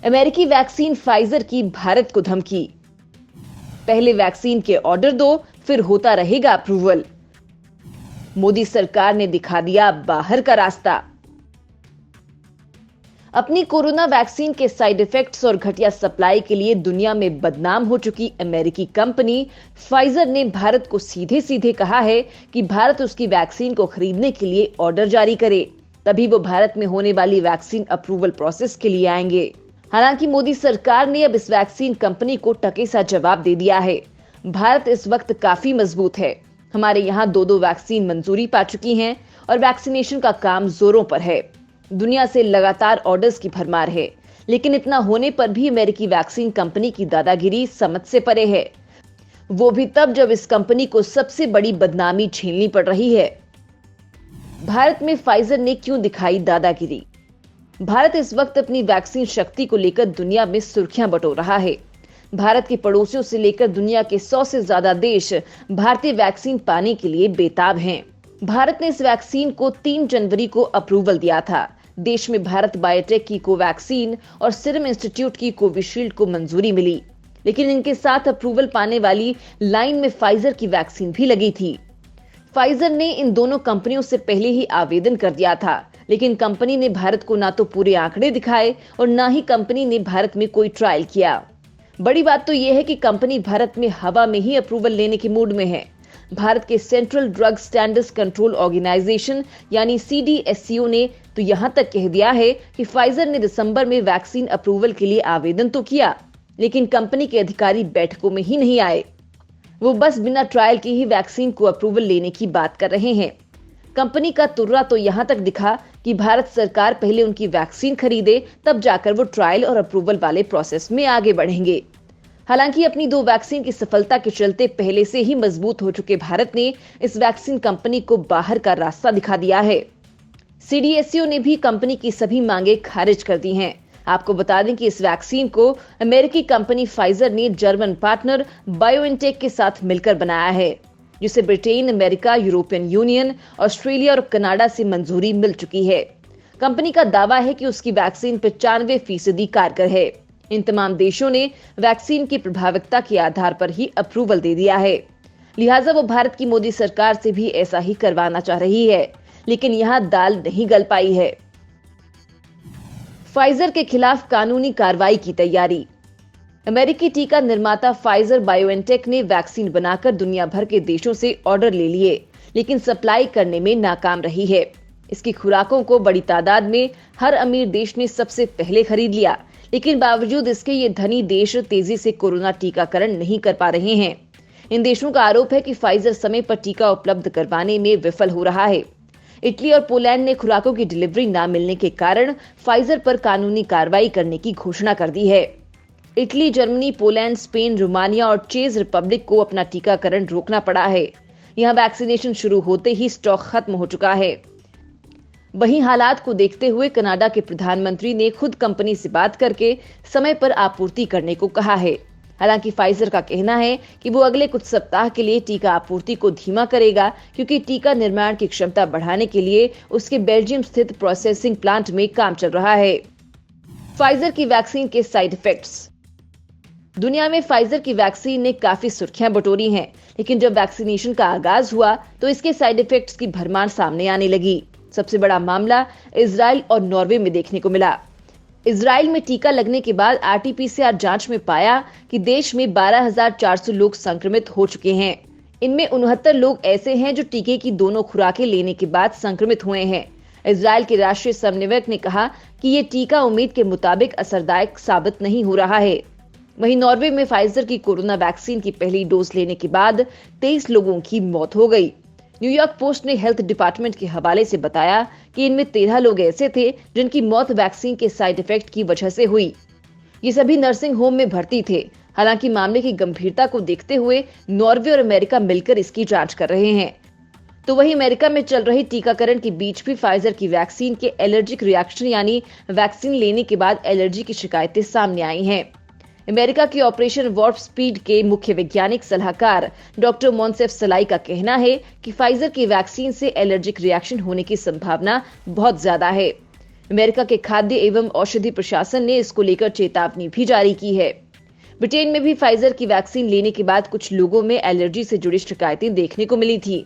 अमेरिकी vaccine Pfizer की भारत को धमकी। पहले वैक्सीन के ऑर्डर दो, फिर होता रहेगा अप्रूवल। मोदी सरकार ने दिखा दिया बाहर का रास्ता। अपनी कोरोना वैक्सीन के साइड इफेक्ट्स और घटिया सप्लाई के लिए दुनिया में बदनाम हो चुकी अमेरिकी कंपनी फाइजर ने भारत को सीधे सीधे कहा है कि भारत उसकी वैक्सीन को खरीदने के लिए ऑर्डर जारी करे, तभी वो भारत में होने वाली वैक्सीन अप्रूवल प्रोसेस के लिए आएंगे। हालांकि मोदी सरकार ने अब इस वैक्सीन कंपनी को टके सा जवाब दे दिया है। भारत इस वक्त काफी मजबूत है। हमारे यहाँ दो वैक्सीन मंजूरी पा चुकी हैं और वैक्सीनेशन का काम जोरों पर है। दुनिया से लगातार ऑर्डर्स की भरमार है, लेकिन इतना होने पर भी अमेरिकी वैक्सीन कंपनी की दादागिरी समझ से परे है। वो भी तब जब इस कंपनी को सबसे बड़ी बदनामी झेलनी पड़ रही है। भारत में फाइजर ने क्यों दिखाई दादागिरी? भारत इस वक्त अपनी वैक्सीन शक्ति को लेकर दुनिया में सुर्खियां बटोर रहा है। भारत के पड़ोसियों से लेकर दुनिया के 100 से ज्यादा देश भारतीय वैक्सीन पाने के लिए बेताब हैं। भारत ने इस वैक्सीन को 3 जनवरी को अप्रूवल दिया था। देश में भारत बायोटेक की कोवैक्सीन और सीरम इंस्टीट्यूट की कोविशील्ड को मंजूरी मिली, लेकिन इनके साथ अप्रूवल पाने वाली लाइन में फाइजर की वैक्सीन भी लगी थी। फाइजर ने इन दोनों कंपनियों से पहले ही आवेदन कर दिया था, लेकिन कंपनी ने भारत को ना तो पूरे आंकड़े दिखाए और ना ही कंपनी ने भारत में कोई ट्रायल किया। बड़ी बात तो यह है कि कंपनी भारत में हवा में ही अप्रूवल लेने के मूड में है। भारत के central drug standards control organisation यानी CDSCO ने तो यहां तक कह दिया है कि फाइजर ने दिसंबर में वैक्सीन अप्रूवल के लिए आवेदन तो किया, लेकिन कंपनी के अधिकारी बैठकों में ही नहीं आए। वो बस बिना ट्रायल के ही वैक्सीन को अप्रूवल लेने की बात कर रहे हैं। कंपनी का तुर्रा तो यहां तक दिखा कि भारत सरकार पहले उनकी वैक्सीन खरीदे, तब जाकर वो ट्रायल और अप्रूवल वाले प्रोसेस में आगे बढ़ेंगे। हालांकि अपनी 2 वैक्सीन की सफलता के चलते पहले से ही मजबूत हो चुके भारत ने इस वैक्सीन कंपनी को बाहर का रास्ता दिखा दिया है। CDSCO ने भी कंपनी की सभी मांगे खारिज कर दी हैं। आपको बता दें कि इस वैक्सीन को अमेरिकी कंपनी फाइजर ने जर्मन पार्टनर बायोएनटेक के साथ मिलकर बनाया है, जिसे Britain, America, European union, Australia और कनाडा से मंजूरी मिल चुकी है। कंपनी का दावा है कि उसकी वैक्सीन 95% कारगर है। इन तमाम देशों ने वैक्सीन की प्रभावकता के आधार पर ही अप्रूवल दे दिया है। लिहाजा वो भारत की मोदी सरकार से भी ऐसा ही करवाना चाह रही है, लेकिन यहां दाल नहीं गल पाई है। फाइजर के खिलाफ कानूनी कार्रवाई की तैयारी। अमेरिकी टीका निर्माता फाइजर बायोएनटेक ने वैक्सीन बनाकर दुनिया भर के देशों से ऑर्डर ले लिए, लेकिन सप्लाई करने में नाकाम रही है। इसकी खुराकों को बड़ी तादाद में हर अमीर देश ने सबसे पहले खरीद लिया, लेकिन बावजूद इसके ये धनी देश तेजी से कोरोना टीकाकरण नहीं कर पा रहे हैं। इन देशों का आरोप है कि फाइजर समय पर टीका उपलब्ध करवाने में विफल हो रहा है। इटली और पोलैंड ने खुराकों की डिलीवरी न मिलने के कारण फाइजर पर कानूनी कार्रवाई करने की घोषणा कर दी है। Italy, Germany, Poland, Spain, Romania और चेक रिपब्लिक को अपना टीकाकरण रोकना पड़ा है। यहां वैक्सीनेशन शुरू होते ही स्टॉक खत्म हो चुका है। वहीं हालात को देखते हुए कनाडा के प्रधानमंत्री ने खुद कंपनी से बात करके समय पर आपूर्ति करने को कहा है। हालांकि फाइजर का कहना है कि वो अगले कुछ सप्ताह के लिए टीका आपूर्ति को धीमा करेगा, क्योंकि टीका निर्माण की क्षमता बढ़ाने के लिए उसके बेल्जियम स्थित प्रोसेसिंग प्लांट में काम चल रहा है। फाइजर की वैक्सीन के साइड इफेक्ट्स। दुनिया में फाइजर की वैक्सीन ने काफी सुर्खियां बटोरी हैं, लेकिन जब वैक्सीनेशन का आगाज हुआ तो इसके साइड इफेक्ट्स की भरमार सामने आने लगी। सबसे बड़ा मामला इजराइल और नॉर्वे में देखने को मिला। इजराइल में टीका लगने के बाद RT-PCR जांच में पाया कि देश में 12,400 लोग संक्रमित हो चुके हैं। इनमें 69 लोग ऐसे हैं जो टीके की दोनों खुराकें लेने के बाद संक्रमित हुए हैं। इजराइल के राष्ट्रीय समन्वयक ने कहा कि ये टीका उम्मीद के मुताबिक असरदायक साबित नहीं हो रहा है। वहीं नॉर्वे में फाइजर की कोरोना वैक्सीन की पहली डोज लेने के बाद 23 लोगों की मौत हो गई। न्यूयॉर्क पोस्ट ने हेल्थ डिपार्टमेंट के हवाले से बताया कि इनमें 13 लोग ऐसे थे जिनकी मौत वैक्सीन के साइड इफेक्ट की वजह से हुई। ये सभी नर्सिंग होम में भर्ती थे। हालांकि मामले की गंभीरता को देखते हुए नॉर्वे और अमेरिका मिलकर इसकी जांच कर रहे हैं। तो वहीं अमेरिका में चल रही टीकाकरण के बीच भी फाइजर की वैक्सीन के एलर्जिक रिएक्शन यानी वैक्सीन लेने के बाद एलर्जी की शिकायतें सामने आई हैं। अमेरिका के ऑपरेशन वार्प स्पीड के मुख्य वैज्ञानिक सलाहकार डॉक्टर मोंसेफ सलाई का कहना है कि फाइजर की वैक्सीन से एलर्जिक रिएक्शन होने की संभावना बहुत ज्यादा है। अमेरिका के खाद्य एवं औषधि प्रशासन ने इसको लेकर चेतावनी भी जारी की है। ब्रिटेन में भी फाइजर की वैक्सीन लेने के बाद कुछ लोगों में एलर्जी से जुड़ी शिकायतें देखने को मिली थी,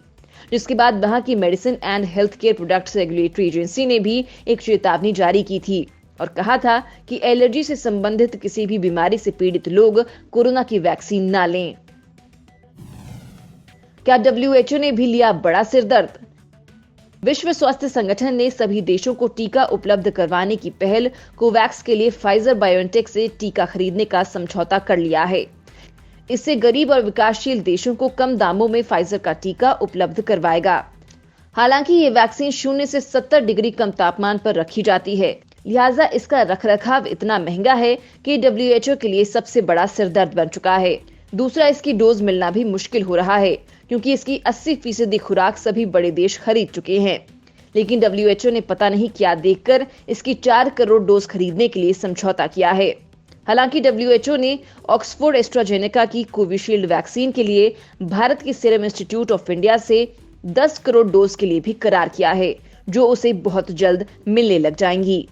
जिसके बाद वहां की medicine and health care products regulatory agency ने भी एक चेतावनी जारी की थी और कहा था कि एलर्जी से संबंधित किसी भी बीमारी से पीड़ित लोग कोरोना की वैक्सीन ना लें। क्या WHO ने भी लिया बड़ा सिरदर्द? विश्व स्वास्थ्य संगठन ने सभी देशों को टीका उपलब्ध करवाने की पहल कोवैक्स के लिए फाइजर बायोएनटेक से टीका खरीदने का समझौता कर लिया है। इससे गरीब और विकासशील देशों को कम दामों में फाइजर का टीका उपलब्ध करवाएगा। हालांकि ये वैक्सीन 0 से 70 डिग्री कम तापमान पर रखी जाती है, लिहाजा इसका रखरखाव इतना महंगा है कि WHO के लिए सबसे बड़ा सिरदर्द बन चुका है। दूसरा, इसकी डोज मिलना भी मुश्किल हो रहा है क्योंकि इसकी 80% खुराक सभी बड़े देश खरीद चुके हैं। लेकिन WHO ने पता नहीं क्या देखकर इसकी 4 करोड़ डोज खरीदने के लिए समझौता किया है। हालांकि WHO ने ऑक्सफोर्ड एस्ट्राजेनेका की कोविशील्ड वैक्सीन के लिए भारत की सीरम इंस्टीट्यूट ऑफ इंडिया से 10 करोड़ डोज के लिए भी करार किया है, जो उसे बहुत जल्द मिलने लग जाएंगी।